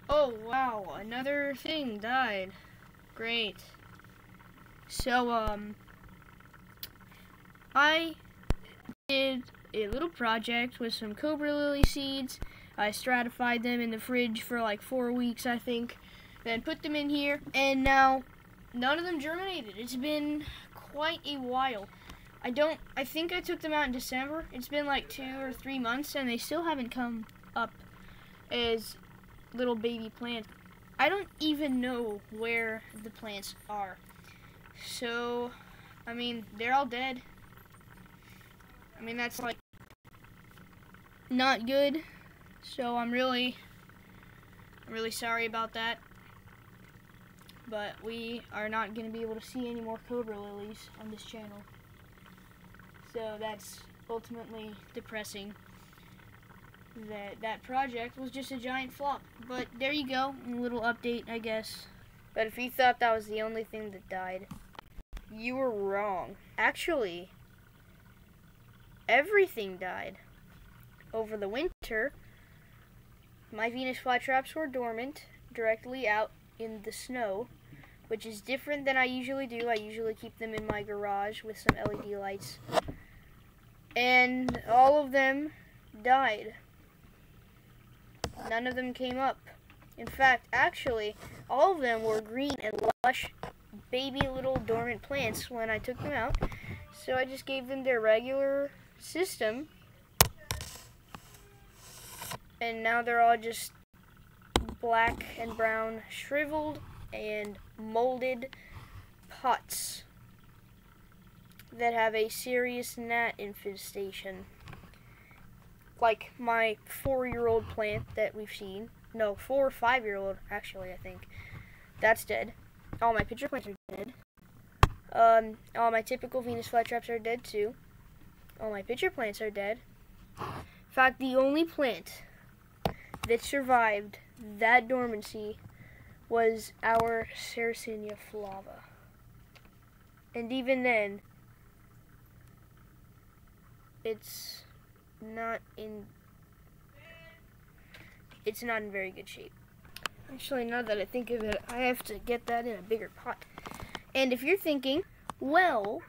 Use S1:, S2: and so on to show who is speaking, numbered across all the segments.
S1: Oh wow, another thing died. Great. So I did a little project with some cobra lily seeds. I stratified them in the fridge for like 4 weeks, I think. Then put them in here, and now none of them germinated. It's been quite a while. I think I took them out in December. It's been like 2 or 3 months, and they still haven't come up as little baby plants. I don't even know where the plants are. So, I mean, they're all dead. I mean, that's like not good. So I'm really sorry about that. But we are not going to be able to see any more cobra lilies on this channel. So that's ultimately depressing. That project was just a giant flop. But there you go, a little update, I guess. But if you thought that was the only thing that died, you were wrong. Actually, everything died. Over the winter, my Venus flytraps were dormant, directly out in the snow, which is different than I usually do. I usually keep them in my garage with some LED lights. And all of them died. None of them came up. In fact, actually, all of them were green and lush, baby little dormant plants when I took them out. So I just gave them their regular system. And now they're all just black and brown, shriveled and molded pots that have a serious gnat infestation. Like my 4-year-old plant that we've seen. No, 4 or 5-year-old, actually, I think. That's dead. All my pitcher plants are dead. All my typical Venus flytraps are dead too. All my pitcher plants are dead. In fact, the only plant that survived that dormancy was our Sarracenia flava. And even then, it's not in very good shape. Actually, now that I think of it, I have to get that in a bigger pot. And if you're thinking, well,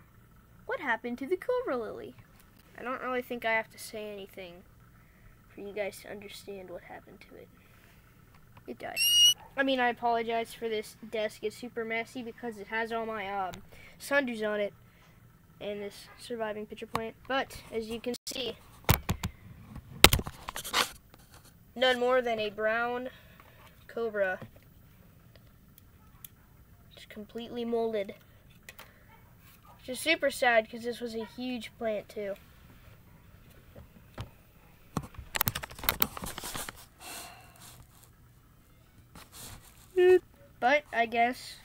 S1: what happened to the cobra lily? I don't really think I have to say anything for you guys to understand what happened to it. It died. I mean, I apologize for this desk. It's super messy because it has all my sundews on it and this surviving pitcher plant. But as you can see, none more than a brown cobra, just completely molded. Which is super sad because this was a huge plant too. But I guess,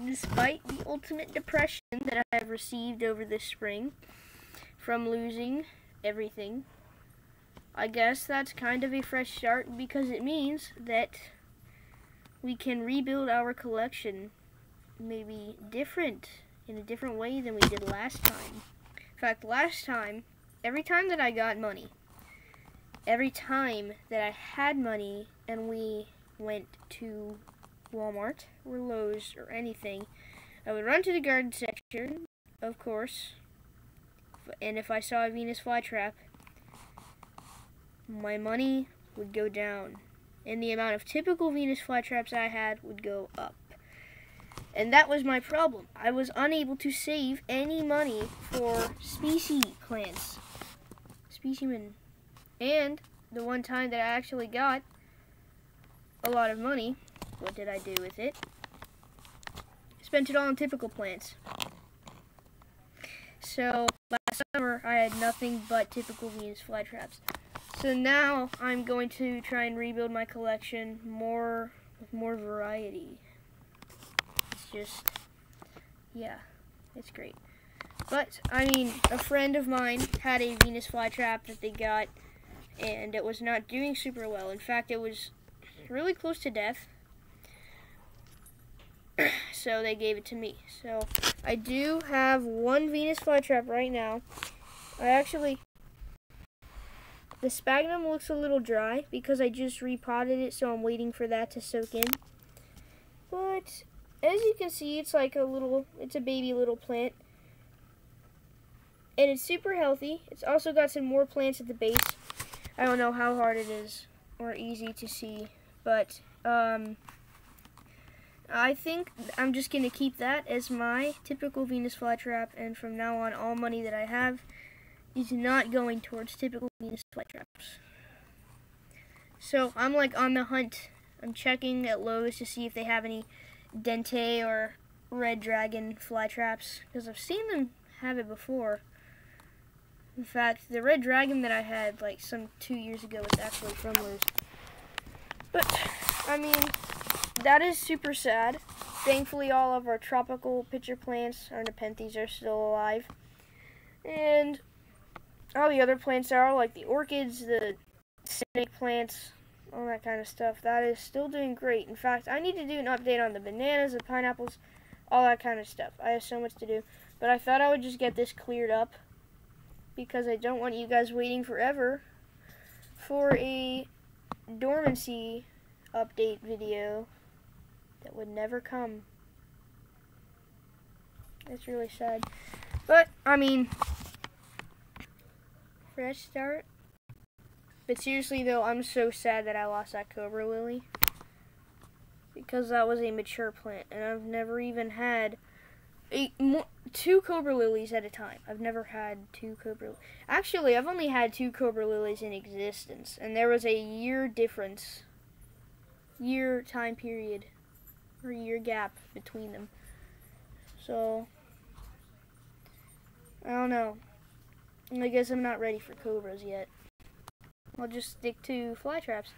S1: despite the ultimate depression that I have received over this spring from losing everything, I guess that's kind of a fresh start because it means that we can rebuild our collection maybe in a different way than we did last time. In fact, last time, every time that I got money, every time that I had money and we went to Walmart or Lowe's or anything, I would run to the garden section, of course, and if I saw a Venus flytrap, my money would go down, and the amount of typical Venus flytraps I had would go up. And that was my problem. I was unable to save any money for species plants. Specimen. And the one time that I actually got a lot of money, what did I do with it? Spent it all on typical plants. So last summer I had nothing but typical Venus flytraps. So now I'm going to try and rebuild my collection with more variety. It's just, yeah, it's great. But I mean, a friend of mine had a Venus flytrap that they got, and it was not doing super well. In fact, it was really close to death. So they gave it to me. So I do have one Venus flytrap right now. I actually The sphagnum looks a little dry because I just repotted it, so I'm waiting for that to soak in. But as you can see, it's like it's a baby little plant. And it's super healthy. It's also got some more plants at the base. I don't know how hard it is or easy to see, but I think I'm just going to keep that as my typical Venus flytrap, and from now on, all money that I have is not going towards typical Venus flytraps. So I'm like on the hunt. I'm checking at Lowe's to see if they have any dente or red dragon flytraps, because I've seen them have it before. In fact, the red dragon that I had like 2 years ago was actually from Lowe's. But I mean, that is super sad. Thankfully, all of our tropical pitcher plants, our nepenthes, are still alive. And all the other plants are, like the orchids, the snake plants, all that kind of stuff, that is still doing great. In fact, I need to do an update on the bananas, the pineapples, all that kind of stuff. I have so much to do. But I thought I would just get this cleared up, because I don't want you guys waiting forever for a dormancy update video that would never come. It's really sad. But, I mean, fresh start. But seriously though, I'm so sad that I lost that cobra lily, because that was a mature plant, and I've never even had two cobra lilies at a time. I've never had two cobra. Actually, I've only had two cobra lilies in existence, and there was a year difference, year time period, or year gap between them. So I don't know. I guess I'm not ready for cobras yet. I'll just stick to flytraps.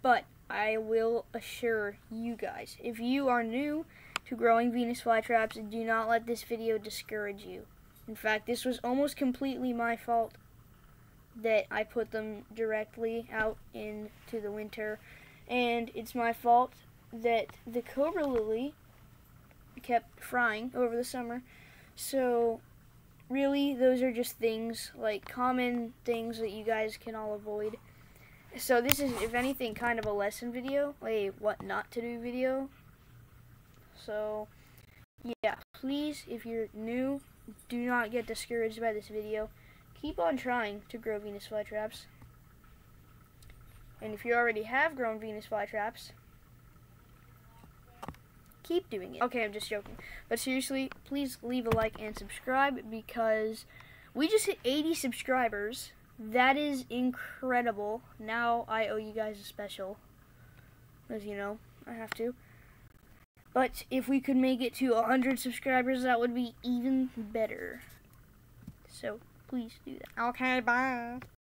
S1: But I will assure you guys, if you are new to growing Venus flytraps, do not let this video discourage you. In fact, this was almost completely my fault that I put them directly out into the winter, and it's my fault that the cobra lily kept frying over the summer. So really, those are just things, like common things that you guys can all avoid. So this is, if anything, kind of a lesson video, a what not to do video. So yeah, please, if you're new, do not get discouraged by this video. Keep on trying to grow Venus flytraps. And if you already have grown Venus flytraps, keep doing it. Okay, I'm just joking. But seriously, please leave a like and subscribe, because we just hit 80 subscribers. That is incredible. Now I owe you guys a special, as you know, I have to. But if we could make it to 100 subscribers, that would be even better. So please do that. Okay, bye.